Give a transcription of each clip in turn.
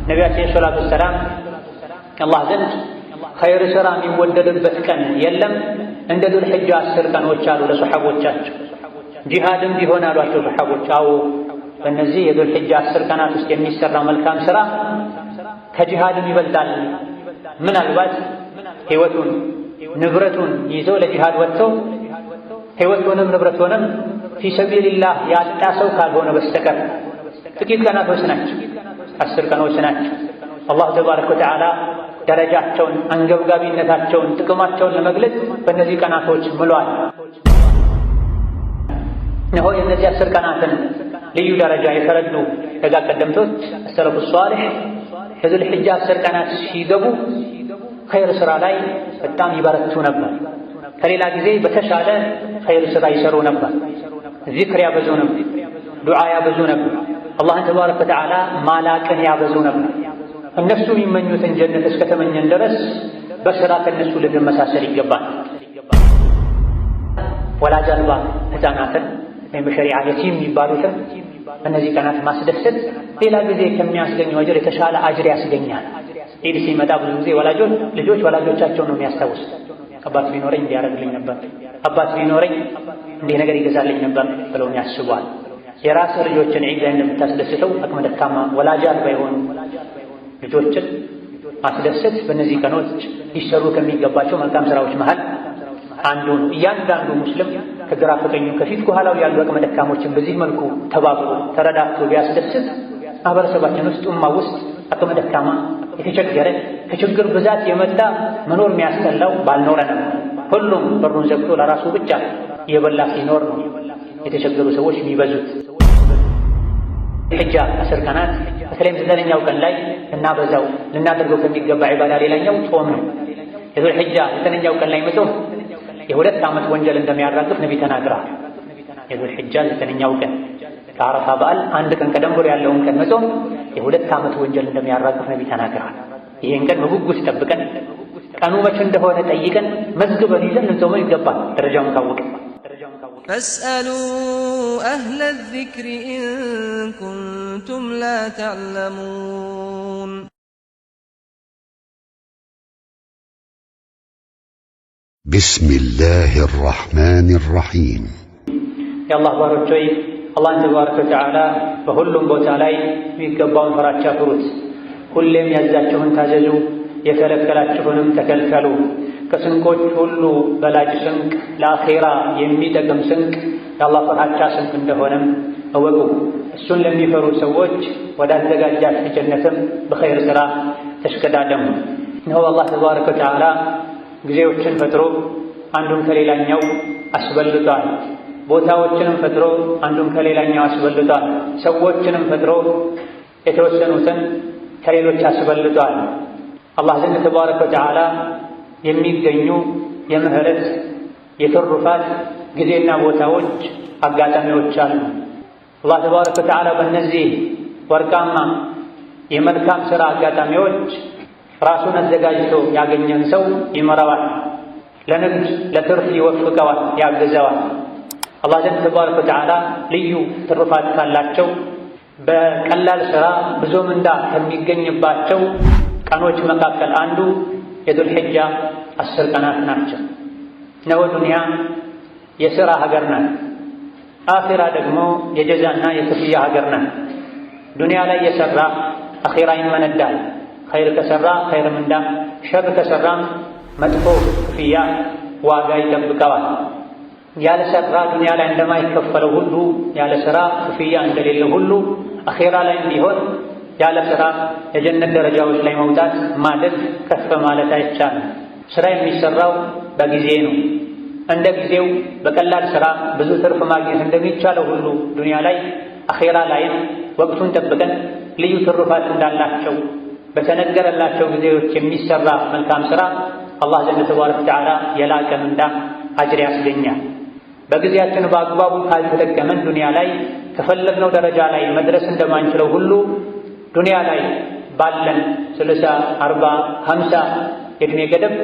ነቢያችን ሰለላሁ ዐለይሂ ወሰለም አላህ ዘንድ ኸይር ሥራ የሚወደድበት ቀን የለም እንደ ዙል ሒጃ 10 ቀኖች አሉ ለሰሐቦቻቸው። ጂሃድም ቢሆን አሏቸው ሰሐቦች፣ አዎ በእነዚህ የዙል ሒጃ 10 ቀናት ውስጥ የሚሰራ መልካም ሥራ ከጂሃድም ይበልጣል። ምናልባት ሕይወቱን ንብረቱን ይዞ ለጂሃድ ወጥቶ ሕይወቱንም ንብረቱንም ፊ ሰቢልላህ ያጣ ሰው ካልሆነ በስተቀር ጥቂት ቀናቶች ናቸው፣ 10 ቀኖች ናቸው። አላህ ተባረከ ወተዓላ ደረጃቸውን፣ አንገብጋቢነታቸውን፣ ጥቅማቸውን ለመግለጽ በእነዚህ ቀናቶች ምሏል። እነሆ የእነዚህ 10 ቀናትን ልዩ ደረጃ የተረዱ ደጋ ቀደምቶች ሰለፉ ሷሊህ የዙል ሒጃ 10 ቀናት ሲገቡ ኸይር ሥራ ላይ በጣም ይበረቱ ነበር። ከሌላ ጊዜ በተሻለ ኸይር ሥራ ይሰሩ ነበር። ዚክር ያበዙ ነበር፣ ዱዓ ያበዙ ነበር፣ አላህን ተባረከ ወተዓላ ማላቅን ያበዙ ነበር። እነሱ የሚመኙትን ጀነት እስከተመኘን ድረስ በሥራ ከእነሱ ልንመሳሰል ይገባል። ወላጅ አልባ ሕፃናትን ወይም በሸሪዓ የቲም የሚባሉትን በእነዚህ ቀናት ማስደሰት ሌላ ጊዜ ከሚያስገኘው አጅር የተሻለ አጅር ያስገኛል። ኢድ ሲመጣ ብዙ ጊዜ ልጆች ወላጆቻቸውን ነው የሚያስታውሱት። አባት ቢኖረኝ እንዲያደርግልኝ ነበር፣ አባት ቢኖረኝ እንዲህ ነገር ይገዛልኝ ነበር ብለው ያስባል። የራስህ ልጆችን ዒድ ላይ እንደምታስደስተው አቅመ ደካማ ወላጅ አልባ የሆኑ ልጆችን ማስደሰት በእነዚህ ቀኖች ሊሰሩ ከሚገባቸው መልካም ሥራዎች መሃል አንዱ ነው። እያንዳንዱ ሙስሊም ከግራ ከቀኙ ከፊት ከኋላው ያሉ አቅመ ደካሞችን በዚህ መልኩ ተባብሮ ተረዳድቶ ቢያስደስት ማህበረሰባችን ውስጥ ኡማ ውስጥ አቅመ ደካማ የተቸገረ ከችግር ብዛት የመጣ መኖር የሚያስጠላው ባልኖረ ነው። ሁሉም በሩን ዘግቶ ለራሱ ብቻ የበላ ሲኖር ነው የተቸገሩ ሰዎች የሚበዙት። ሒጃ 10 ቀናት በተለይም 9ኛው ቀን ላይ ልናደርገው ከሚገባ ዒባዳ ሌላኛው ጾም ነው። የዙል ሒጃ 9ኛው ቀን ላይ መጾም የ2 ዓመት ወንጀል እንደሚያራግፍ ነቢ ተናግረዋል። የዙል ሒጃ 9ኛው ቀን ከአረፋ በዓል 1 ቀን ቀደም ብሎ ያለውን ቀን መጾም የ2 ዓመት ወንጀል እንደሚያራግፍ ነቢ ተናግረዋል። ይህን ቀን በጉጉት ጠብቀን ቀኑ መቼ እንደሆነ ጠይቀን መዝግበን ይዘን ልንጾመው ይገባል። ደረጃውን ካወቅን فاسألوا أهل الذكر إن كنتم لا تعلمون بسم الله الرحمن الرحيم يا الله ባሮች አላህን ተባረከ ወተዓላ በሁሉም ቦታ ላይ የሚገባውን ፍራቻ ፍሩት። ሁሌም ያዛችሁን ታዘዙ፣ የከለከላችሁንም ተከልከሉ። ከስንቆች ሁሉ በላጭ ስንቅ ለአኼራ የሚጠቅም ስንቅ የአላህ ፍራቻ ስንቅ እንደሆነም እወቁ። እሱን ለሚፈሩ ሰዎች ወዳዘጋጃት ጀነትም በኸይር ሥራ ተሽቀዳደሙ። እነሆ አላህ ተባረከ ወተዓላ ጊዜዎችን ፈጥሮ አንዱን ከሌላኛው አስበልጧል። ቦታዎችንም ፈጥሮ አንዱን ከሌላኛው አስበልጧል። ሰዎችንም ፈጥሮ የተወሰኑትን ከሌሎች አስበልጧል። አላህ ዘንድ ተባረከ ወተዓላ የሚገኙ የምህረት የትሩፋት ጊዜና ቦታዎች አጋጣሚዎች አሉ። አላህ ተባረከ ወተዓላ በእነዚህ ወርቃማ የመልካም ሥራ አጋጣሚዎች ራሱን አዘጋጅቶ ያገኘን ሰው ይመራዋል፣ ለንግድ ለትርፍ ይወፍቀዋል፣ ያግዘዋል። አላህ ዘንድ ተባረከ ወተዓላ ልዩ ትሩፋት ካላቸው በቀላል ሥራ ብዙ ምንዳ ከሚገኝባቸው ቀኖች መካከል አንዱ የዙል ሒጃ 10 ቀናት ናቸው። ነው ዱንያ የሥራ ሀገር ናት፣ አኺራ ደግሞ የጀዛና የክፍያ ሀገር ናት። ዱንያ ላይ የሠራ አኺራ ይመነዳል። ኸይር ከሠራ ኸይር ምንዳ፣ ሸር ከሠራም መጥፎ ክፍያ ዋጋ ይጠብቀዋል። ያለ ሥራ ዱንያ ላይ እንደማይከፈለው ሁሉ ያለ ሥራ ክፍያ እንደሌለው ሁሉ አኺራ ላይ እንዲሆን ያለ ሥራ የጀነት ደረጃዎች ላይ መውጣት ማለት ከፍ ማለት አይቻልም። ሥራ የሚሰራው በጊዜ ነው። እንደ ጊዜው በቀላል ሥራ ብዙ ትርፍ ማግኘት እንደሚቻለው ሁሉ ዱንያ ላይ አኺራ ላይም ወቅቱን ጠብቀን ልዩ ትሩፋት እንዳላቸው በተነገረላቸው ጊዜዎች የሚሰራ መልካም ሥራ አላህ ዘንድ ተባረከ ወተዓላ የላቀ ምንዳ አጅር ያስገኛል። በጊዜያችን በአግባቡ ካልተጠቀመን ዱንያ ላይ ከፈለግነው ደረጃ ላይ መድረስ እንደማንችለው ሁሉ ዱንያ ላይ ባለን 30፣ 40፣ 50 የዕድሜ ገደብ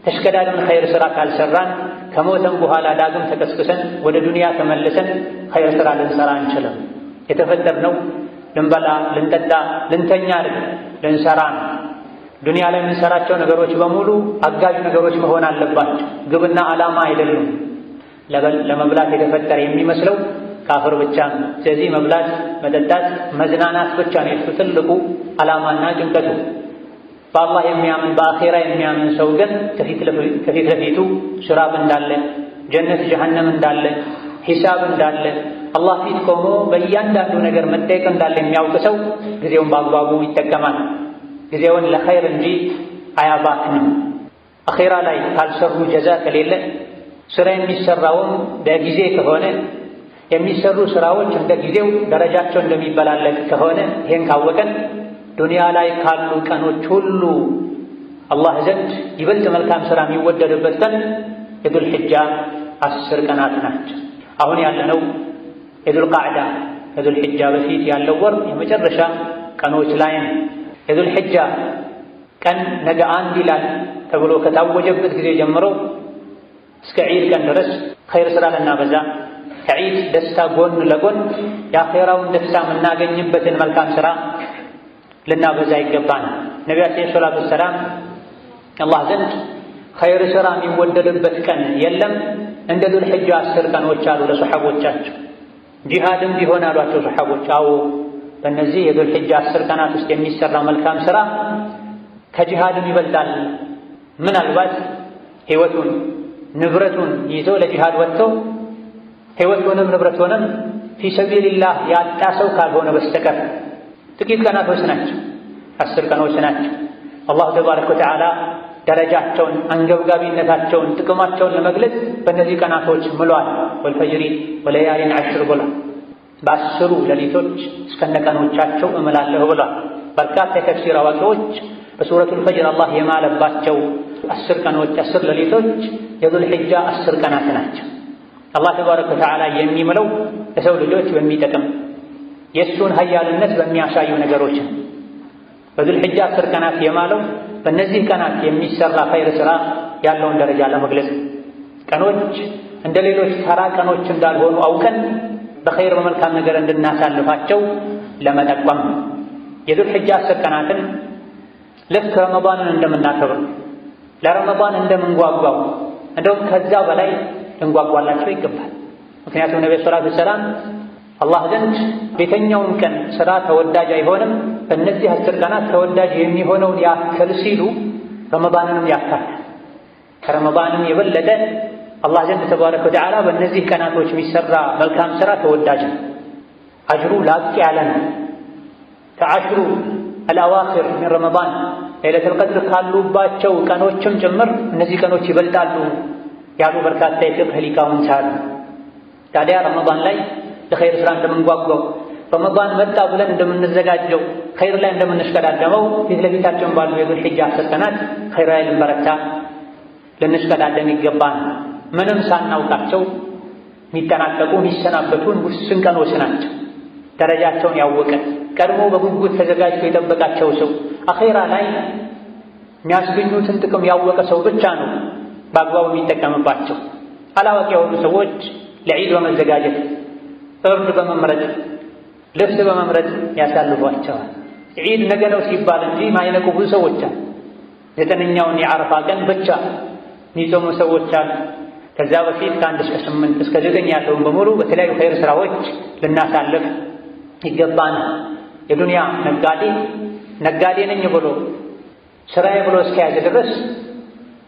ተሽከዳድመን ኸይር ሥራ ካልሰራን ከሞተን በኋላ ዳግም ተቀስቅሰን ወደ ዱንያ ተመልሰን ኸይር ሥራ ልንሰራ አንችልም። የተፈጠርነው ልንበላ፣ ልንጠጣ፣ ልንተኛ አይደለም። ልንሰራ ነው። ዱንያ ላይ የምንሰራቸው ነገሮች በሙሉ አጋዥ ነገሮች መሆን አለባቸው፣ ግብና ዓላማ አይደሉም። ለመብላት የተፈጠረ የሚመስለው ካፍር ብቻ ነው። ስለዚህ መብላት፣ መጠጣት፣ መዝናናት ብቻ ነው የሱ ትልቁ ዓላማና ጭንቀቱ። በአላህ የሚያምን በአኼራ የሚያምን ሰው ግን ከፊት ለፊቱ ሲራጥ እንዳለ፣ ጀነት ጀሃነም እንዳለ፣ ሂሳብ እንዳለ፣ አላህ ፊት ቆሞ በእያንዳንዱ ነገር መጠየቅ እንዳለ የሚያውቅ ሰው ጊዜውን በአግባቡ ይጠቀማል። ጊዜውን ለኸይር እንጂ አያባክንም። አኼራ ላይ ካልሰሩ ጀዛ ከሌለ፣ ስራ የሚሰራውም በጊዜ ከሆነ፣ የሚሰሩ ስራዎች እንደ ጊዜው ደረጃቸው እንደሚበላለጥ ከሆነ፣ ይሄን ካወቀን ዱንያ ላይ ካሉ ቀኖች ሁሉ አላህ ዘንድ ይበልጥ መልካም ስራ የሚወደድበት ቀን የዱል ሒጃ 10 ቀናት ናቸው። አሁን ያለነው የዱል ቃዕዳ ከዱል ሒጃ በፊት ያለው ወር የመጨረሻ ቀኖች ላይ ነው። የዱል ሒጃ ቀን ነገ 1 ይላል ተብሎ ከታወጀበት ጊዜ ጀምሮ እስከ ዒድ ቀን ድረስ ኸይር ስራ ልናበዛ፣ ከዒድ ደስታ ጎን ለጎን የአኼራውን ደስታ የምናገኝበትን መልካም ስራ ልናበዛ ይገባናል። ነቢያችን ሰለላሁ ዐለይሂ ወሰለም አላህ ዘንድ ኸይር ስራ የሚወደድበት ቀን የለም እንደ ዱል ሒጃ 10 ቀኖች አሉ ለሰሐቦቻቸው። ጂሃድም ቢሆን አሏቸው ሰሐቦች፣ አዎ በእነዚህ የዱል ሒጃ 10 ቀናት ውስጥ የሚሰራ መልካም ስራ ከጂሃድም ይበልጣል። ምናልባት ሕይወቱን ንብረቱን ይዞ ለጂሃድ ወጥቶ ሕይወቱንም ንብረቱንም ፊሰቢልላህ ያጣ ሰው ካልሆነ በስተቀር ጥቂት ቀናቶች ናቸው፣ 10 ቀኖች ናቸው። አላሁ ተባረከ ወተዓላ ደረጃቸውን፣ አንገብጋቢነታቸውን፣ ጥቅማቸውን ለመግለጽ በእነዚህ ቀናቶች ምሏል። ወልፈጅሪ ወለያሊን ዐሽር ብሏል። በ10 ሌሊቶች እስከነቀኖቻቸው እምላለሁ ብሏል። በርካታ የተፍሲር አዋቂዎች በሱረቱል ፈጅር አላህ የማለባቸው 10 ቀኖች 10 ሌሊቶች የዱል ሒጃ 10 ቀናት ናቸው። አላህ ተባረከ ወተዓላ የሚምለው ለሰው ልጆች በሚጠቅም የእሱን ሀያልነት በሚያሳዩ ነገሮች ነው። በዱል ሒጃ 10 ቀናት የማለው በእነዚህ ቀናት የሚሰራ ኸይር ሥራ ያለውን ደረጃ ለመግለጽ፣ ቀኖች እንደ ሌሎች ተራ ቀኖች እንዳልሆኑ አውቀን በኸይር በመልካም ነገር እንድናሳልፋቸው ለመጠቆም የዱል ሒጃ 10 ቀናትን ልክ ረመዳንን እንደምናከብር ለረመዳን እንደምንጓጓው እንደውም ከዛ በላይ ልንጓጓላቸው ይገባል። ምክንያቱም ነብዩ ሰለላሁ ዐለይሂ ወሰለም አላህ ዘንድ ቤተኛውም ቀን ስራ ተወዳጅ አይሆንም፣ በእነዚህ 10 ቀናት ተወዳጅ የሚሆነውን ያክል ሲሉ ረመዳንንም ያካትታል። ከረመዳንም የበለጠ አላህ ዘንድ ተባረከ ወተዓላ በእነዚህ ቀናቶች የሚሰራ መልካም ስራ ተወዳጅ ነው። አጅሩ ላቅ ያለ ነው። ከአሽሩ አልአዋኺር ሚን ረመዳን ለይለቱል ቀድር ካሉባቸው ቀኖችም ጭምር እነዚህ ቀኖች ይበልጣሉ ያሉ በርካታ የፊቅህ ሊቃውንት አሉ። ታዲያ ረመዳን ላይ ለኸይር ስራ እንደምንጓጓው፣ ረመዳን መጣ ብለን እንደምንዘጋጀው፣ ኸይር ላይ እንደምንሽቀዳደመው ፊት ለፊታችን ባሉ የዱል ሒጃ 10 ቀናት ኸይር ላይ ልንበረታ ልንሽቀዳደም ይገባል። ምንም ሳናውቃቸው የሚጠናቀቁ የሚሰናበቱን ውስን ቀኖች ናቸው። ደረጃቸውን ያወቀ ቀድሞ በጉጉት ተዘጋጅቶ የጠበቃቸው ሰው አኼራ ላይ የሚያስገኙትን ጥቅም ያወቀ ሰው ብቻ ነው በአግባቡ የሚጠቀምባቸው። አላዋቂ የሆኑ ሰዎች ለዒድ በመዘጋጀት እርድ በመምረጥ ልብስ በመምረጥ ያሳልፏቸዋል። ዒድ ነገ ነው ሲባል እንጂ ማይነቁ ብዙ ሰዎች አሉ። 9ኛውን የዓረፋ ቀን ብቻ የሚጾሙ ሰዎች አሉ። ከዛ በፊት ከ1 እስከ 8 እስከ 9 ያለውን በሙሉ በተለያዩ ኸይር ስራዎች ልናሳልፍ ይገባናል። የዱንያ ነጋዴ ነኝ ብሎ ስራዬ ብሎ እስከያዘ ድረስ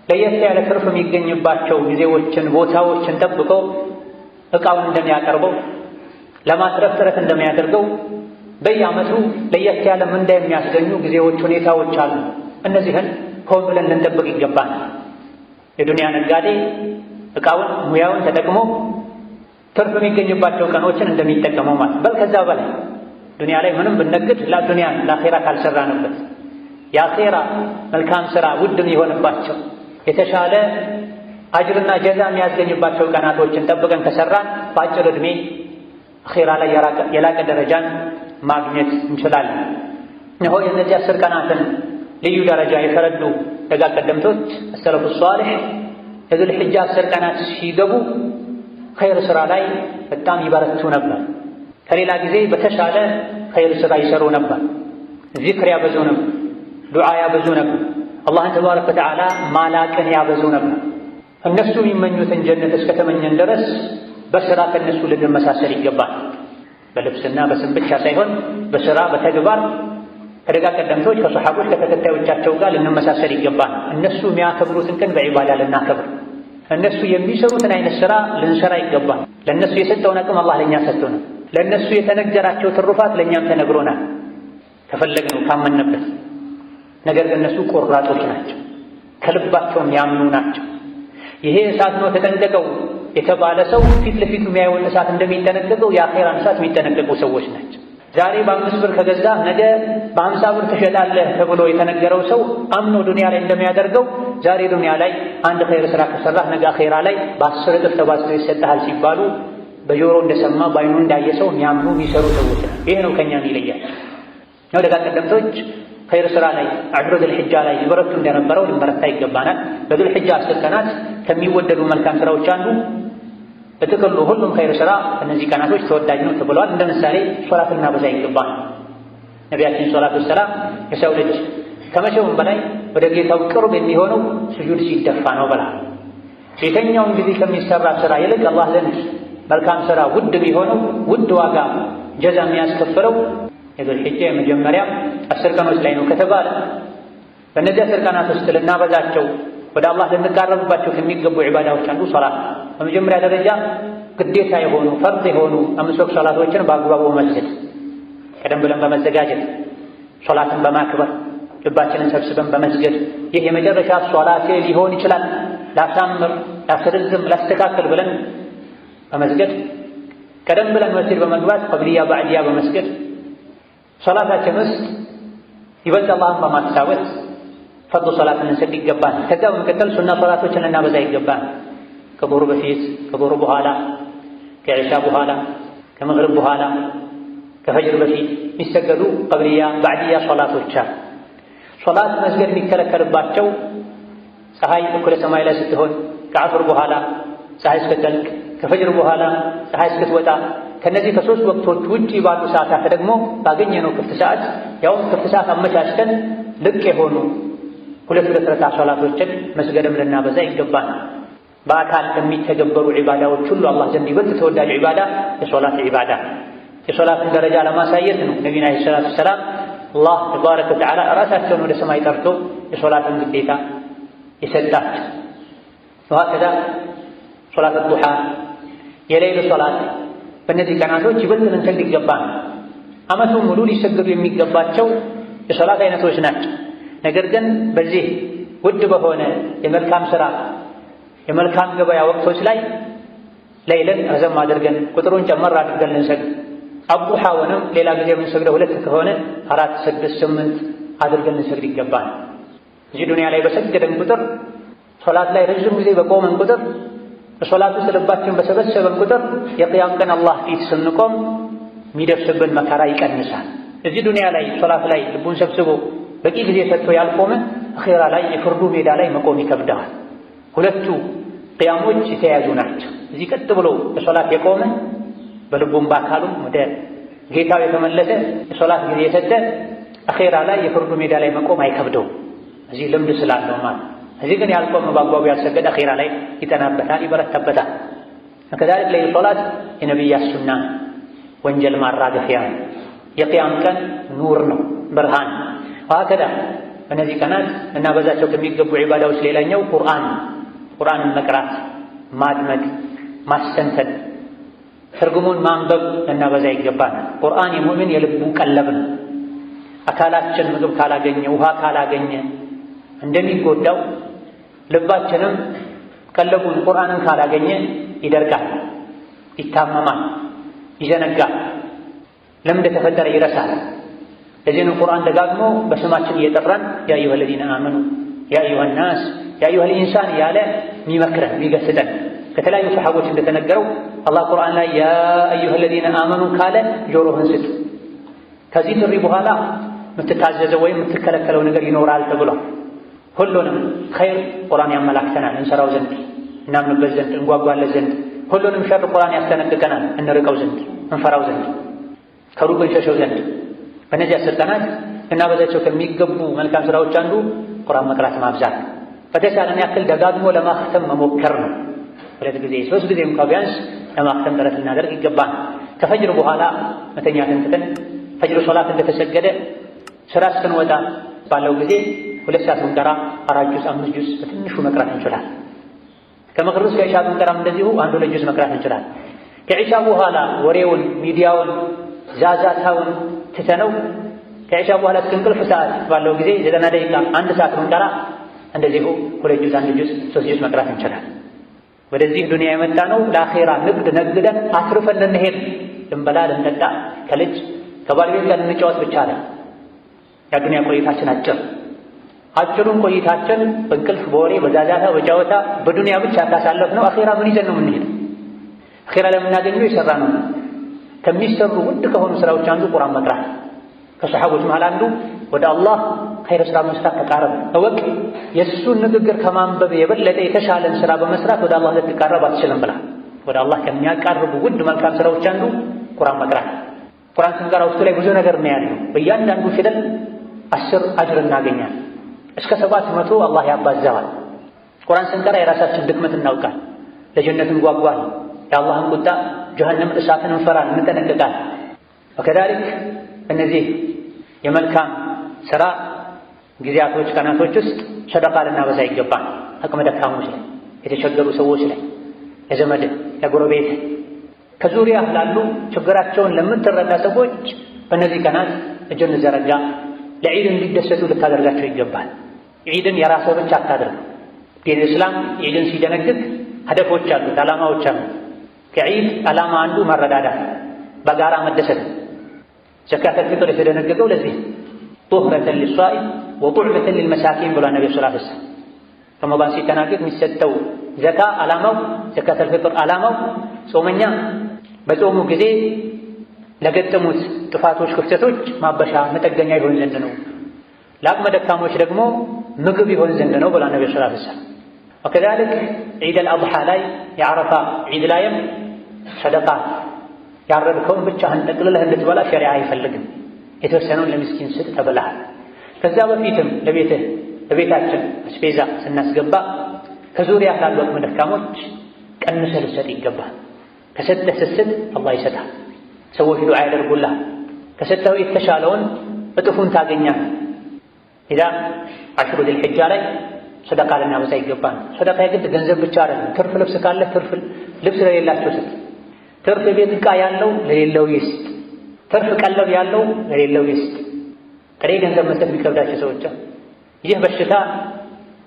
ለየት ያለ ትርፍ የሚገኝባቸው ጊዜዎችን ቦታዎችን ጠብቆ ዕቃውን እንደሚያቀርበው ለማትረፍ ጥረት እንደሚያደርገው በየዓመቱ ለየት ያለ ምንዳ የሚያስገኙ ጊዜዎች፣ ሁኔታዎች አሉ። እነዚህን ሆን ብለን ልንጠብቅ ይገባናል። የዱንያ ነጋዴ ዕቃውን ሙያውን ተጠቅሞ ትርፍ የሚገኝባቸው ቀኖችን እንደሚጠቀመው ማለት በል ከዛ በላይ ዱንያ ላይ ምንም ብንነግድ ለዱንያ ለአኼራ ካልሰራንበት የአኼራ መልካም ሥራ ውድም የሆነባቸው የተሻለ አጅርና ጀዛ የሚያስገኝባቸው ቀናቶችን ጠብቀን ከሰራን በአጭር ዕድሜ አኼራ ላይ የላቀ ደረጃን ማግኘት እንችላለን። እነሆ የእነዚህ 10 ቀናትን ልዩ ደረጃ የተረዱ ደጋ ቀደምቶች አሰለፉ ሷሊህ የዱል ሒጃ 10 ቀናት ሲገቡ ኸይር ሥራ ላይ በጣም ይበረቱ ነበር። ከሌላ ጊዜ በተሻለ ኸይር ሥራ ይሰሩ ነበር። ዚክር ያበዙ ነበር። ዱዓ ያበዙ ነበር። አላህን ተባረከ ወተዓላ ማላቅን ያበዙ ነበር። እነሱ የሚመኙትን ጀነት እስከተመኘን ድረስ በስራ ከነሱ ልንመሳሰል ይገባል። በልብስና በስም ብቻ ሳይሆን በስራ በተግባር ከደጋ ቀደምቶች ከሰሓቦች ከተከታዮቻቸው ጋር ልንመሳሰል ይገባል። እነሱ የሚያከብሩትን ቀን በዒባዳ ልናከብር፣ እነሱ የሚሰሩትን አይነት ስራ ልንሰራ ይገባል። ለእነሱ የሰጠውን አቅም አላህ ለእኛ ሰጥቶናል። ለእነሱ የተነገራቸው ትሩፋት ለእኛም ተነግሮናል ከፈለግነው ካመንበት። ነገር ግን እነሱ ቆራጦች ናቸው፣ ከልባቸውም ያምኑ ናቸው። ይሄ እሳት ነው ተጠንቀቀው የተባለ ሰው ፊት ለፊቱ የሚያየውን እሳት እንደሚጠነቀቀው የአኼራን እሳት የሚጠነቀቁ ሰዎች ናቸው። ዛሬ በ5 ብር ከገዛ ነገ በ50 ብር ትሸጣለህ ተብሎ የተነገረው ሰው አምኖ ዱንያ ላይ እንደሚያደርገው ዛሬ ዱንያ ላይ አንድ ኸይር ስራ ከሰራህ ነገ አኼራ ላይ በ10 እጥፍ ተባዝቶ ይሰጥሃል ሲባሉ በጆሮ እንደሰማ በዓይኑ እንዳየ ሰው የሚያምኑ የሚሰሩ ሰዎች ናቸው። ይሄ ነው ከእኛም ይለያል። ነው ደጋ ቀደምቶች ኸይር ስራ ላይ አሽሩ ዙልሒጃ ላይ ይበረቱ እንደነበረው ልንበረታ ይገባናል። በዙልሒጃ 10 ቀናት ከሚወደዱ መልካም ስራዎች አንዱ በጥቅሉ ሁሉም ኸይር ስራ እነዚህ ቀናቶች ተወዳጅ ነው ተብሏል። እንደ ምሳሌ ሶላትን እናበዛ ይገባናል። ነቢያችን ሰላቱ ወሰላም የሰው ልጅ ከመቼውም በላይ ወደ ጌታው ቅርብ የሚሆነው ስጁድ ሲደፋ ነው ብላ የተኛውን ጊዜ ከሚሰራ ስራ ይልቅ አላህ ዘንድ መልካም ስራ ውድ የሚሆነው ውድ ዋጋ ጀዛ የሚያስከፍለው የዙልሒጃ የመጀመሪያ 10 ቀኖች ላይ ነው ከተባለ በእነዚህ 10 ቀናት ውስጥ ልናበዛቸው ወደ አላህ ልንቃረብባቸው ከሚገቡ ዒባዳዎች አንዱ ሶላት። በመጀመሪያ ደረጃ ግዴታ የሆኑ ፈርድ የሆኑ 5 ወቅት ሶላቶችን በአግባቡ መስገድ፣ ቀደም ብለን በመዘጋጀት ሶላትን በማክበር ልባችንን ሰብስበን በመስገድ ይህ የመጨረሻ ሶላቴ ሊሆን ይችላል ላሳምር፣ ላስረዝም፣ ላስተካከል ብለን በመስገድ ቀደም ብለን መስጊድ በመግባት ቀብልያ ባዕድያ በመስገድ ሶላታችን ውስጥ ይበልጥ አላህን በማስታወስ ፈርድ ሶላትን ልንሰግድ ይገባል። ከዛ በመቀጠል ሱና ሶላቶችን ልናበዛ ይገባል። ከዙሁር በፊት፣ ከዙሁር በኋላ፣ ከዒሻ በኋላ፣ ከመግሪብ በኋላ፣ ከፈጅር በፊት የሚሰገዱ ቀብልያ ባዕድያ ሶላቶች አሉ። ሶላት መስገድ የሚከለከልባቸው ፀሐይ እኩለ ሰማይ ላይ ስትሆን፣ ከዐሱር በኋላ ፀሐይ እስክትጠልቅ፣ ከፈጅር በኋላ ፀሐይ እስክትወጣ፣ ከነዚህ ከሶስት ወቅቶች ውጪ ባሉ ሰዓታት ደግሞ ባገኘነው ክፍት ሰዓት ያውም ክፍት ሰዓት አመቻችተን ልቅ የሆኑ 2 ረክዓ ሶላቶችን መስገድም ልናበዛ ይገባል። በአካል ከሚተገበሩ ዒባዳዎች ሁሉ አላህ ዘንድ ይበልጥ ተወዳጅ ዒባዳ የሶላት ዒባዳ። የሶላትን ደረጃ ለማሳየት ነው ነቢዩና ዓለይሂ ሰላቱ ወሰላም አላህ ተባረከ ወተዓላ ራሳቸውን ወደ ሰማይ ጠርቶ የሶላትን ግዴታ የሰጣቸው። ወሀከዛ ሶላት ዱሓ፣ የሌይል ሶላት በእነዚህ ቀናቶች ይበልጥ ልንሰግድ ይገባል። ዓመቱን ሙሉ ሊሰገዱ የሚገባቸው የሶላት አይነቶች ናቸው። ነገር ግን በዚህ ውድ በሆነ የመልካም ሥራ የመልካም ገበያ ወቅቶች ላይ ሌይልን ረዘም አድርገን ቁጥሩን ጨመር አድርገን ልንሰግድ፣ አቡሓውንም ሌላ ጊዜ የምንሰግደው 2 ከሆነ 4፣ 6፣ 8 አድርገን ልንሰግድ ይገባል። እዚህ ዱንያ ላይ በሰገደን ቁጥር ሶላት ላይ ረዥም ጊዜ በቆመን ቁጥር በሶላት ውስጥ ልባችን በሰበሰበን ቁጥር የቅያም ቀን አላህ ፊት ስንቆም የሚደርስብን መከራ ይቀንሳል። እዚህ ዱንያ ላይ ሶላት ላይ ልቡን ሰብስቦ በቂ ጊዜ ሰጥቶ ያልቆመ አኼራ ላይ የፍርዱ ሜዳ ላይ መቆም ይከብደዋል። ሁለቱ ቅያሞች የተያያዙ ናቸው። እዚህ ቀጥ ብሎ በሶላት የቆመ በልቡም በአካሉም ወደ ጌታው የተመለሰ የሶላት ጊዜ የሰጠ አኼራ ላይ የፍርዱ ሜዳ ላይ መቆም አይከብደውም። እዚህ ልምድ ስላለው ማለት። እዚህ ግን ያልቆመ በአግባቡ ያልሰገደ አኼራ ላይ ይጠናበታል፣ ይበረታበታል። ከዛልክ ላይ ሶላት የነቢያት ሱና ወንጀል ማራገፊያ ነው። የቅያም ቀን ኑር ነው፣ ብርሃን። ወሀከዛ በእነዚህ ቀናት እናበዛቸው ከሚገቡ ዒባዳዎች ሌላኛው ቁርአንን መቅራት፣ ማድመጥ፣ ማስተንተን፣ ትርጉሙን ማንበብ ልናበዛ ይገባል። ቁርአን የሙእሚን የልቡ ቀለብ ነው። አካላችን ምግብ ካላገኘ ውሃ ካላገኘ እንደሚጎዳው ልባችንም ቀለቡን ቁርአንን ካላገኘ ይደርቃል፣ ይታመማል፣ ይዘነጋል፣ ለምን እንደተፈጠረ ይረሳል። ለዚህ ነው ቁርአን ደጋግሞ በስማችን እየጠራን ያ አዩሀ ለዚነ አመኑ፣ ያ አዩሀ ናስ፣ ያ አዩሀ ልኢንሳን እያለ የሚመክረን የሚገስጠን። ከተለያዩ ሰሓቦች እንደተነገረው አላህ ቁርአን ላይ ያ አዩሀ ለዚነ አመኑ ካለ ጆሮህን ስጥ፣ ከዚህ ጥሪ በኋላ የምትታዘዘው ወይም የምትከለከለው ነገር ይኖራል ተብሏል። ሁሉንም ኸይር ቁርአን ያመላክተናል፣ እንሰራው ዘንድ፣ እናምንበት ዘንድ፣ እንጓጓለት ዘንድ። ሁሉንም ሸር ቁርአን ያስጠነቅቀናል፣ እንርቀው ዘንድ፣ እንፈራው ዘንድ፣ ከሩቅ እንሸሸው ዘንድ። በእነዚህ 10 ቀናት ልናበዛቸው ከሚገቡ መልካም ስራዎች አንዱ ቁርአን መቅራት ማብዛት፣ በተቻለን ያክል ደጋግሞ ለማክተም መሞከር ነው። 2 ጊዜ 3 ጊዜ እንኳን ቢያንስ ለማክተም ጥረት ልናደርግ ይገባል። ከፈጅር በኋላ መተኛትን ትተን ፈጅር ሶላት እንደተሰገደ ስራ እስክንወጣ ባለው ጊዜ 2 ሰዓት ብንቀራ 4 ጁዝ 5 ጁዝ በትንሹ መቅራት እንችላለን። ከመግሪብ እስከ ኢሻ ብንቀራም እንደዚሁ 1-2 ጁዝ መቅራት እንችላለን። ከኢሻ በኋላ ወሬውን፣ ሚዲያውን፣ ዛዛታውን ትተነው ከኢሻ በኋላ እስከ እንቅልፍ ሰዓት ባለው ጊዜ 90 ደቂቃ 1 ሰዓት ብንቀራ እንደዚሁ 2 ጁዝ 1 ጁዝ 3 ጁዝ መቅራት እንችላለን። ወደዚህ ዱንያ የመጣ ነው ለአኼራ ንግድ ነግደን አትርፈን ልንሄድ፣ ልንበላ ልንጠጣ፣ ከልጅ ከባለቤት ጋር ልንጫወት ብቻ አለ። የዱንያ ቆይታችን አጭሩን ቆይታችን በእንቅልፍ በወሬ በዛዛታ በጫወታ በዱንያ ብቻ ካሳለፍነው አኼራ ምን ይዘን ነው የምንሄድ? አኼራ ለምናገኘው የሰራ ነው። ከሚሰሩ ውድ ከሆኑ ስራዎች አንዱ ቁርአን መቅራት። ከሰሓቦች መሃል አንዱ ወደ አላህ ኸይር ስራ መስራት ተቃረብ እወቅ፣ የእሱን ንግግር ከማንበብ የበለጠ የተሻለን ስራ በመስራት ወደ አላህ ልትቃረብ አትችልም ብላ። ወደ አላህ ከሚያቃርቡ ውድ መልካም ስራዎች አንዱ ቁርአን መቅራት። ቁርአን ስንቀራ ውስጡ ላይ ብዙ ነገር እናያለን። በእያንዳንዱ ፊደል 10 አጅር እናገኛለን። እስከ 700 አላህ ያባዛዋል። ቁርአን ስንቀራ የራሳችን ድክመት እናውቃል፣ ለጀነት እንጓጓል፣ የአላህን ቁጣ ጀሃነም እሳትን እንፈራል፣ እንጠነቀቃል። ወከዛሊክ እነዚህ የመልካም ስራ ጊዜያቶች ቀናቶች ውስጥ ሰደቃ ልናበዛ ይገባል። አቅመ ደካሞች ላይ፣ የተቸገሩ ሰዎች ላይ፣ ለዘመድ ለጎረቤት፣ ከዙሪያ ላሉ ችግራቸውን ለምትረዳ ሰዎች በእነዚህ ቀናት እጅን ዘረጋ። ለዒድ እንዲደሰቱ ልታደርጋቸው ይገባል። ዒድን የራስህ ብቻ አታድርግ። ዲን እስላም ዒድን ሲደነግግ ሀደፎች አሉት፣ ዓላማዎች አሉት። ከዒድ ዓላማ አንዱ መረዳዳት፣ በጋራ መደሰት። ዘካተል ፊጥር የተደነገገው ለዚህ ጡህረተን ሊሷኢም ወጡዕመተን ሊልመሳኪን ብሏል ነቢ ሰለላሁ ዐለይሂ ወሰለም። ረመዳን ሲጠናቀቅ የሚሰጠው ዘካ ዓላማው፣ ዘካተል ፊጥር ዓላማው ጾመኛ በጾሙ ጊዜ ለገጠሙት ጥፋቶች፣ ክፍተቶች ማበሻ መጠገኛ ይሆን ዘንድ ነው። ለአቅመ ደካሞች ደግሞ ምግብ ይሆን ዘንድ ነው ብሏል ነቢ ሰለላሁ ዐለይሂ ወሰለም። ወከዛሊክ ዒደል አድሓ ላይ የዓረፋ ዒድ ላይም ሰደቃ ያረድከውን ብቻህን ጠቅልለህ እንድትበላ ሸሪዓ አይፈልግም። የተወሰነውን ለምስኪን ስጥ ተብለሃል። ከዛ በፊትም ለቤታችን አስቤዛ ስናስገባ ከዙሪያ ላሉ አቅመ ደካሞች ቀንሰህ ልትሰጥ ይገባል። ከሰጠህ ስትሰጥ አላህ ይሰጣል። ሰዎች ዱዓ ያደርጉልሃል። ከሰጠኸው የተሻለውን እጥፉን ታገኛለህ። ኢዛ አሽሩ ዚል ሒጃ ላይ ሰደቃ ልናበዛ ይገባል። ሰደቃ የግድ ገንዘብ ብቻ አይደለም። ትርፍ ልብስ ካለህ ትርፍ ልብስ ለሌላቸው ስጥ። ትርፍ ቤት ዕቃ ያለው ለሌለው ይስጥ። ትርፍ ቀለብ ያለው ለሌለው ይስጥ። ጥሬ ገንዘብ መስጠት የሚከብዳቸው ሰዎች ይህ በሽታ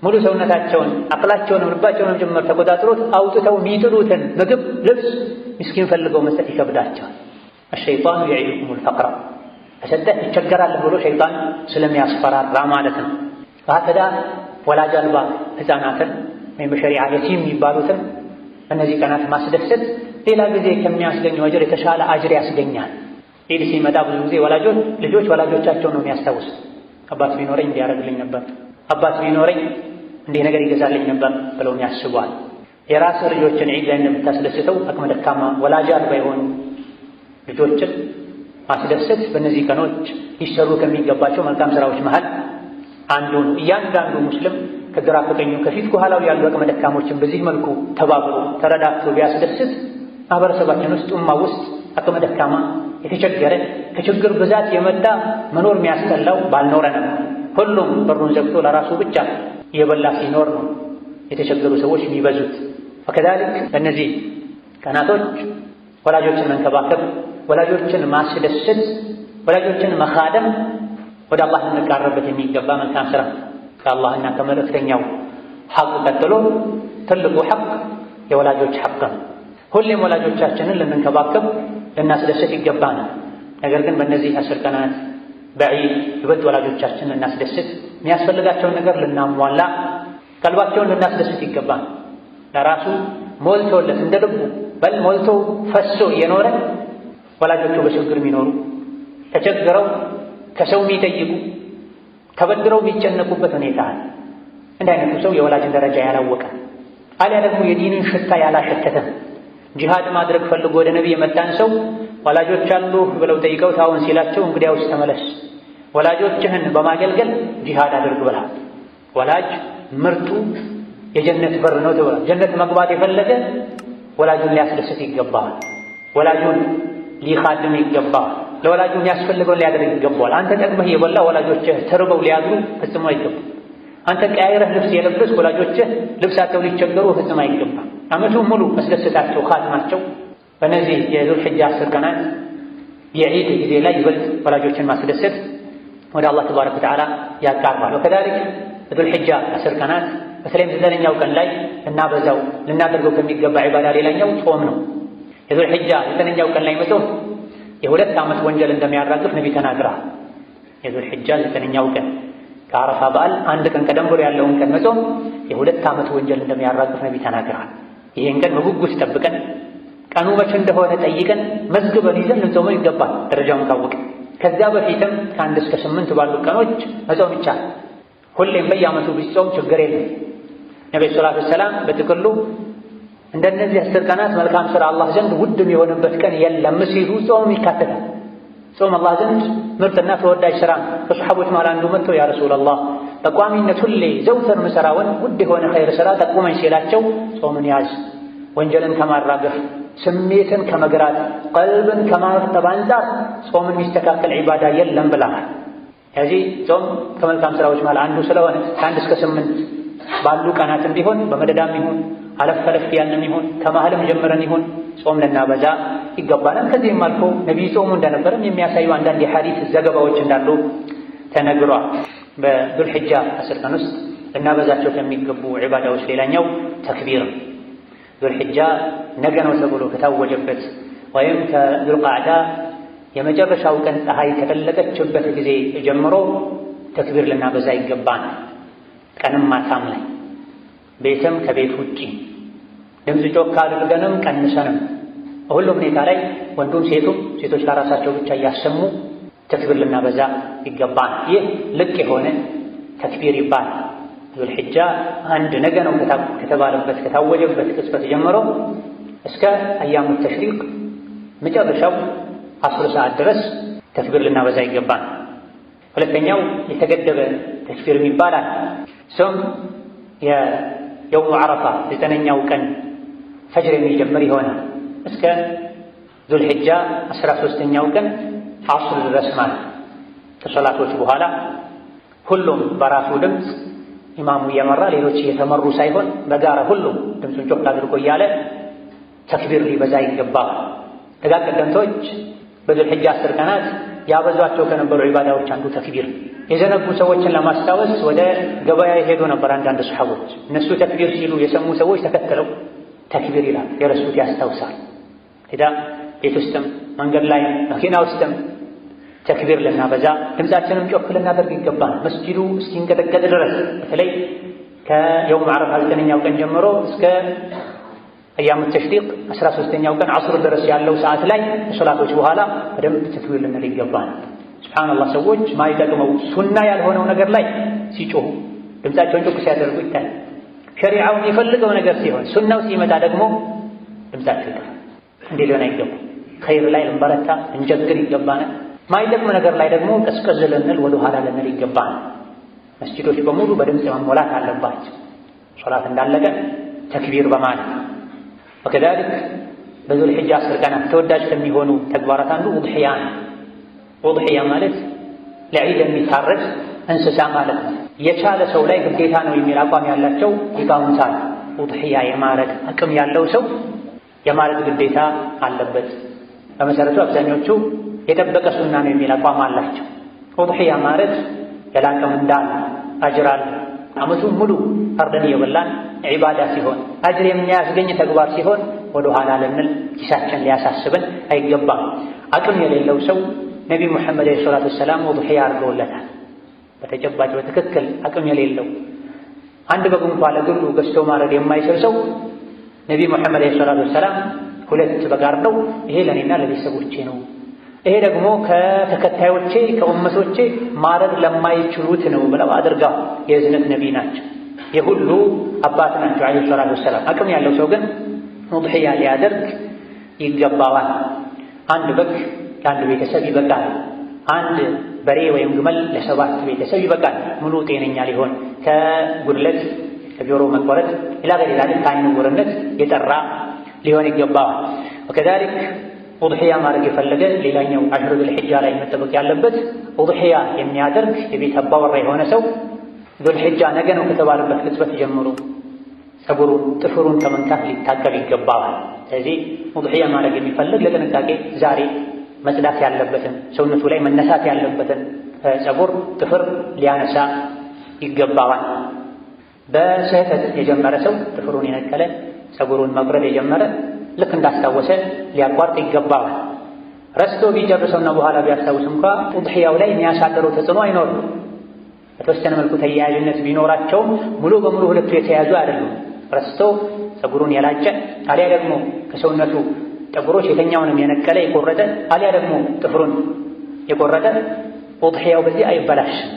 ሙሉ ሰውነታቸውን አቅላቸውንም ልባቸውንም ጭምር ተቆጣጥሮት አውጥተው የሚጥሉትን ምግብ፣ ልብስ ምስኪን ፈልገው መስጠት ይከብዳቸዋል። አሸይጣኑ የዒዱኩሙል ፈቅረ ከሰጠህ ትቸገራለህ ብሎ ሸይጣን ስለሚያስፈራራ ማለት ነው። በሀተዳ ወላጅ አልባ ሕፃናትን ወይም በሸሪዓ የቲም የሚባሉትን በእነዚህ ቀናት ማስደሰት ሌላ ጊዜ ከሚያስገኘው አጅር የተሻለ አጅር ያስገኛል። ዒድ ሲመጣ ብዙ ጊዜ ልጆች ወላጆቻቸውን ነው የሚያስታውሱት። አባት ቢኖረኝ እንዲያደርግልኝ ነበር፣ አባት ቢኖረኝ እንዲህ ነገር ይገዛልኝ ነበር ብለውም ያስቧል። የራስህ ልጆችን ዒድ ላይ እንደምታስደስተው አቅመ ደካማ ወላጅ አልባ የሆኑ ልጆችን ማስደሰት በእነዚህ ቀኖች ሊሰሩ ከሚገባቸው መልካም ስራዎች መሃል አንዱ ነው። እያንዳንዱ ሙስሊም ከግራ ከቀኙ ከፊት ከኋላው ያሉ አቅመ ደካሞችን በዚህ መልኩ ተባብሮ ተረዳድቶ ቢያስደስት ማህበረሰባችን ውስጥ ኡማ ውስጥ አቅመ ደካማ የተቸገረ ከችግር ብዛት የመጣ መኖር የሚያስጠላው ባልኖረ ነው። ሁሉም በሩን ዘግቶ ለራሱ ብቻ እየበላ ሲኖር ነው የተቸገሩ ሰዎች የሚበዙት። ወከዛሊክ በእነዚህ ቀናቶች ወላጆችን መንከባከብ፣ ወላጆችን ማስደሰት፣ ወላጆችን መኻደም ወደ አላህ ልንቃረበት የሚገባ መልካም ስራ ከአላህና ከመልእክተኛው ሐቅ ቀጥሎ ትልቁ ሐቅ የወላጆች ሐቅ ነው። ሁሌም ወላጆቻችንን ልንንከባከብ ልናስደሰት ይገባናል። ነገር ግን በእነዚህ 10 ቀናት በዒድ ይበልጥ ወላጆቻችንን ልናስደስት፣ የሚያስፈልጋቸውን ነገር ልናሟላ፣ ቀልባቸውን ልናስደስት ይገባል። ለራሱ ሞልቶለት እንደ ልቡ በል ሞልቶ ፈሶ እየኖረ ወላጆቹ በችግር የሚኖሩ ተቸግረው ከሰው የሚጠይቁ ተበድረው የሚጨነቁበት ሁኔታ አለ። እንዲህ አይነቱ ሰው የወላጅን ደረጃ ያላወቀ አሊያ ደግሞ የዲንን ሽታ ያላሸተተ ጂሃድ ማድረግ ፈልጎ ወደ ነቢ የመጣን ሰው ወላጆች አሉ ብለው ጠይቀው ታውን ሲላቸው እንግዲያውስ ተመለስ ወላጆችህን በማገልገል ጂሃድ አድርግ ብለሃል። ወላጅ ምርጡ የጀነት በር ነው ተብሏል። ጀነት መግባት የፈለገ ወላጁን ሊያስደስት ይገባል። ወላጁን ሊኻድም ይገባል። ለወላጁ የሚያስፈልገውን ሊያደርግ ይገባል። አንተ ጠቅመህ የበላ ወላጆችህ ተርበው ሊያድሩ ፈጽሞ አይገባም። አንተ ቀያይረህ ልብስ የለበስ ወላጆችህ ልብሳቸው ሊቸገሩ ፈጽሞ አይገባም። ዓመቱን ሙሉ መስደሰታቸው ኻድማቸው በእነዚህ የዙል ሒጃ 10 ቀናት የዒድ ጊዜ ላይ ይበልጥ ወላጆችን ማስደሰት ወደ አላህ ተባረከ ወተዓላ ያቃርባል። ወከዛሊክ ዙል ሒጃ 10 ቀናት በተለይም 9ኛው ቀን ላይ ልናበዛው ልናደርገው ከሚገባ ዒባዳ ሌላኛው ጾም ነው። የዙል ሒጃ 9ኛው ቀን ላይ መጾም የ2 ዓመት ወንጀል እንደሚያራግፍ ነቢ ተናግረዋል። የዙል ሒጃ 9ኛው ቀን ከአረፋ በዓል 1 ቀን ቀደም ብሎ ያለውን ቀን መጾም የ2 ዓመት ወንጀል እንደሚያራግፍ ነቢ ተናግረዋል። ይሄን ቀን በጉጉት ጠብቀን ቀኑ መቼ እንደሆነ ጠይቀን መዝግበን ይዘን ልንጾመው ይገባል። ደረጃውን ካወቅን ከዚያ በፊትም ከ1 እስከ 8 ባሉ ቀኖች መጾም ይቻላል። ሁሌም በየዓመቱ ቢጾም ችግር የለም። ነብዩ ሰለላሁ ዐለይሂ ወሰለም በጥቅሉ እንደነዚህ 10 ቀናት መልካም ሥራ አላህ ዘንድ ውድም የሆነበት ቀን የለም ሲሉ ጾም ይካተታል። ጾም አላህ ዘንድ ምርጥና ተወዳጅ ሥራ ነው። ከሰሐቦች መሃል አንዱ መጥቶ ያ ረሱላላህ በቋሚነት ሁሌ ዘውትር ምሰራውን ውድ የሆነ ኸይር ሥራ ጠቁመኝ ሲላቸው ጾምን ያዝ፣ ወንጀልን ከማራገፍ ስሜትን ከመግራት ቀልብን ከማርጠብ አንጻር ጾምን የሚስተካከል ዒባዳ የለም ብለዋል። ከዚህ ጾም ከመልካም ሥራዎች መሃል አንዱ ስለሆነ ከ1 እስከ 8 ባሉ ቀናትም ቢሆን በመደዳም ይሁን አለፍ አለፍ ያልንም ይሁን ከመሃልም ጀምረን ይሁን ጾም ልናበዛ ይገባናል። ከዚህም አልፎ ነቢይ ጾሙ እንደነበረም የሚያሳዩ አንዳንድ የሐዲስ ዘገባዎች እንዳሉ ተነግሯል። በዙል ሒጃ 10 ቀን ውስጥ ልናበዛቸው ከሚገቡ ዒባዳዎች ሌላኛው ተክቢር። ዙል ሒጃ ነገ ነው ተብሎ ከታወጀበት ወይም ከዙል ቃዕዳ የመጨረሻው ቀን ፀሐይ ከጠለቀችበት ጊዜ ጀምሮ ተክቢር ልናበዛ ይገባናል። ቀንም ማታም ላይ ቤትም ከቤት ውጪ ድምፅ ጮክ አድርገንም ቀንሰንም በሁሉም ሁኔታ ላይ ወንዱም ሴቱም ሴቶች ለራሳቸው ብቻ እያሰሙ ተክቢር ልናበዛ ይገባናል። ይህ ልቅ የሆነ ተክቢር ይባላል። ዙል ሒጃ 1 ነገ ነው ከተባለበት ከታወጀበት ቅጽበት ጀምሮ እስከ አያሙ ተሽሪቅ መጨረሻው 10 ሰዓት ድረስ ተክቢር ልናበዛ ይገባናል። ሁለተኛው የተገደበ ተክቢር ይባላል። እሱም የየውሙ ዓረፋ 9ኛው ቀን ፈጅር የሚጀምር ይሆናል እስከ ዙል ሒጃ 13ኛው ቀን ዐስር ድረስ ማለት ከሶላቶች በኋላ ሁሉም በራሱ ድምፅ ኢማሙ እየመራ ሌሎች እየተመሩ ሳይሆን በጋራ ሁሉም ድምፁን ጮክ አድርጎ እያለ ተክቢር ሊበዛ ይገባል። ደጋግ ቀደምቶች በዙል ሒጃ 10 ቀናት ያበዟቸው ከነበሩ ዒባዳዎች አንዱ ተክቢር። የዘነጉ ሰዎችን ለማስታወስ ወደ ገበያ የሄዱ ነበር አንዳንድ ሰሐቦች። እነሱ ተክቢር ሲሉ የሰሙ ሰዎች ተከተለው ተክቢር ይላል። የረሱት ያስታውሳል። ሄዳ ቤት ውስጥም መንገድ ላይ መኪና ውስጥም ተክቢር ልናበዛ ድምፃችንም ጮክ ልናደርግ ይገባል። መስጂዱ እስኪንቀጠቀጥ ድረስ በተለይ ከየውም ዓረፋ 9ኛው ቀን ጀምሮ እስከ አያሙ ተሽሪቅ 13ኛው ቀን ዐስር ድረስ ያለው ሰዓት ላይ ከሶላቶች በኋላ በደንብ ተክቢር ልንል ይገባል። ሱብሓነላህ ሰዎች ማይጠቅመው ሱና ያልሆነው ነገር ላይ ሲጮሁ ድምፃቸውን ጮክ ሲያደርጉ ይታያል። ሸሪዓው የሚፈልገው ነገር ሲሆን ሱናው ሲመጣ ደግሞ ድምፃቸው ይጠፋል። እንዲህ ሊሆን አይገባም። ኸይር ላይ ልንበረታ እንጀግር ይገባናል። ማይጠቅም ነገር ላይ ደግሞ ቀዝቀዝ ልንል ወደ ኋላ ልንል ይገባናል። መስጂዶች በሙሉ በድምፅ መሞላት አለባቸው። ሶላት እንዳለቀ ተክቢር በማለት ወከዛሊክ በዙል ሒጃ 10 ቀናት ተወዳጅ ከሚሆኑ ተግባራት አንዱ ውድሕያ ነው። ውድሕያ ማለት ለዒድ የሚታረድ እንስሳ ማለት ነው። የቻለ ሰው ላይ ግዴታ ነው የሚል አቋም ያላቸው ሊቃውንት አሉ። ውድሕያ የማረድ አቅም ያለው ሰው የማረድ ግዴታ አለበት። በመሰረቱ አብዛኞቹ የጠበቀ ሱና ነው የሚል አቋም አላቸው። ውድሕያ ማረድ የላቀ ምንዳ አጅር አለ። ዓመቱን ሙሉ አርደን እየበላን ዒባዳ ሲሆን አጅር የሚያስገኝ ተግባር ሲሆን ወደ ኋላ ልንል ኪሳችን ሊያሳስበን አይገባም። አቅም የሌለው ሰው ነቢ ሙሐመድ ዓለይሂ ሰላቱ ወሰላም ውድሕያ አድርገውለታል። በተጨባጭ በትክክል አቅም የሌለው አንድ በግ እንኳ ለግሉ ገዝቶ ማረድ የማይችል ሰው ነቢ ሙሐመድ ዓለይሂ ሰላቱ ወሰላም 2 በግ አርደው ይሄ ለእኔና ለቤተሰቦቼ ነው፣ ይሄ ደግሞ ከተከታዮቼ ከኡመቶቼ ማረድ ለማይችሉት ነው ብለው አድርገው የእዝነት ነቢ ናቸው። የሁሉ አባት ናቸው ዓለይሂ ሰላቱ ወሰላም። አቅም ያለው ሰው ግን ውድሕያ ሊያደርግ ይገባዋል። አንድ በግ ለአንድ ቤተሰብ ይበቃል። አንድ በሬ ወይም ግመል ለ7 ቤተሰብ ይበቃል ሙሉ ጤነኛ ሊሆን ከጉድለት ከጆሮ መቆረጥ ኢላ ገይሪ ዛሊክ ከዓይን ዕውርነት የጠራ ሊሆን ይገባዋል። ወከዛሊክ ኡድሒያ ማድረግ የፈለገ ሌላኛው አሽሩ ዙልሒጃ ላይ መጠበቅ ያለበት ኡድሒያ የሚያደርግ የቤት አባወራ የሆነ ሰው ዙልሒጃ ነገ ነው ከተባለበት ቅጽበት ጀምሮ ፀጉሩን ጥፍሩን ከመንካት ሊታቀብ ይገባዋል። ስለዚህ ኡድሒያ ማድረግ የሚፈልግ ለጥንቃቄ ዛሬ መጽዳት ያለበትን ሰውነቱ ላይ መነሳት ያለበትን ፀጉር ጥፍር ሊያነሳ ይገባዋል። በስህተት የጀመረ ሰው ጥፍሩን የነቀለ ፀጉሩን መቁረጥ የጀመረ ልክ እንዳስታወሰ ሊያቋርጥ ይገባዋል። ረስቶ ቢጨርሰውና በኋላ ቢያስታውስ እንኳ ኡድሒያው ላይ የሚያሳድረው ተጽዕኖ አይኖርም። በተወሰነ መልኩ ተያያዥነት ቢኖራቸውም ሙሉ በሙሉ ሁለቱ የተያዙ አይደሉም። ረስቶ ፀጉሩን የላጨ አሊያ ደግሞ ከሰውነቱ ጠጉሮች የተኛውንም የነቀለ የቆረጠ አሊያ ደግሞ ጥፍሩን የቆረጠ ኡድሒያው በዚህ አይበላሽም።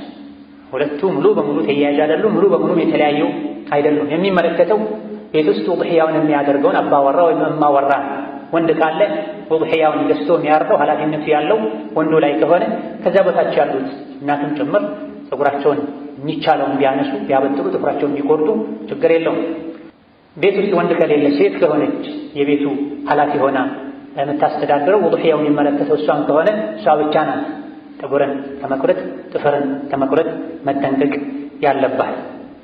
ሁለቱ ሙሉ በሙሉ ተያያዥ አይደሉም፣ ሙሉ በሙሉ የተለያዩ አይደሉም። የሚመለከተው ቤት ውስጥ ኡድሒያውን የሚያደርገውን አባወራ ወይም እማወራ ወንድ ካለ ኡድሒያውን ገዝቶ የሚያርደው ኃላፊነቱ ያለው ወንዱ ላይ ከሆነ ከዛ በታች ያሉት እናትም ጭምር ፀጉራቸውን የሚቻለውን ቢያነሱ ቢያበጥሩ ጥፍራቸውን ቢቆርጡ ችግር የለውም። ቤት ውስጥ ወንድ ከሌለ ሴት ከሆነች የቤቱ ኃላፊ ሆና የምታስተዳድረው ኡድሒያውን የሚመለከተው እሷን ከሆነ እሷ ብቻ ናት ጠጉርን ከመቁረጥ ጥፍርን ከመቁረጥ መጠንቀቅ ያለባት።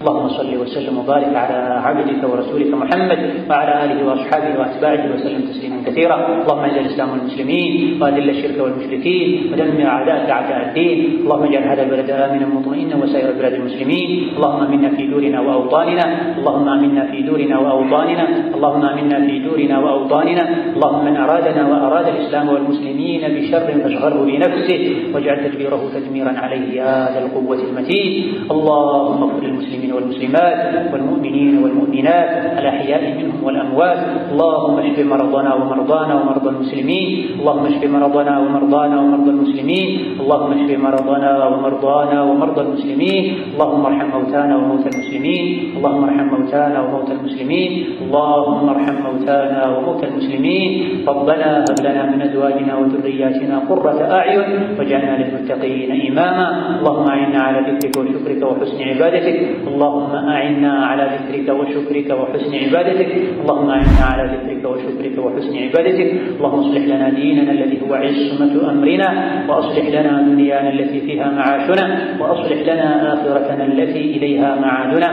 اللهم صل وسلم وبارك على عبدك ورسولك محمد وعلى آله وأصحابه وأتباعه وسلم تسليما كثيرا. اللهم اعز الإسلام والمسلمين وأذل الشرك والمشركين ودمر أعداءك أعداء الدين. اللهم اجعل هذا البلد آمنا مطمئنا وسائر بلاد المسلمين. اللهم آمنا في دورنا وأوطاننا. اللهم آمنا في دورنا وأوطاننا. اللهم آمنا في دورنا وأوطاننا. اللهم من أرادنا وأراد الإسلام والمسلمين بشر فاشغله بنفسه واجعل تدبيره تدميرا عليه يا ذا القوة المتين. اللهم اغفر للمسلمين والمسلمات والمؤمنين والمؤمنات الأحياء منهم والأموات. اللهم اشف مرضنا ومرضانا ومرضى المسلمين. اللهم اشف مرضنا ومرضانا ومرضى المسلمين. اللهم اشف مرضنا ومرضانا ومرضى المسلمين. اللهم ارحم موتانا وموتى المسلمين. اللهم ارحم موتانا وموتى المسلمين. اللهم ارحم موتانا وموتى المسلمين. ربنا هب لنا من أزواجنا وذرياتنا قرة أعين واجعلنا للمتقين إماما. اللهم أعنا على ذكرك وشكرك وحسن عبادتك. اللهم أعنا على ذكرك وشكرك وحسن عبادتك. اللهم أعنا على ذكرك وشكرك وحسن عبادتك. اللهم اصلح لنا ديننا الذي هو عصمة أمرنا وأصلح لنا دنيانا التي فيها معاشنا وأصلح لنا آخرتنا التي إليها معادنا.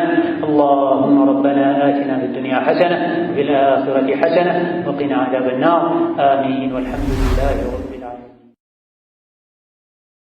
اللهم ربنا آتنا في الدنيا حسنة وفي الآخرة حسنة وقنا عذاب النار. آمين والحمد لله رب العالمين.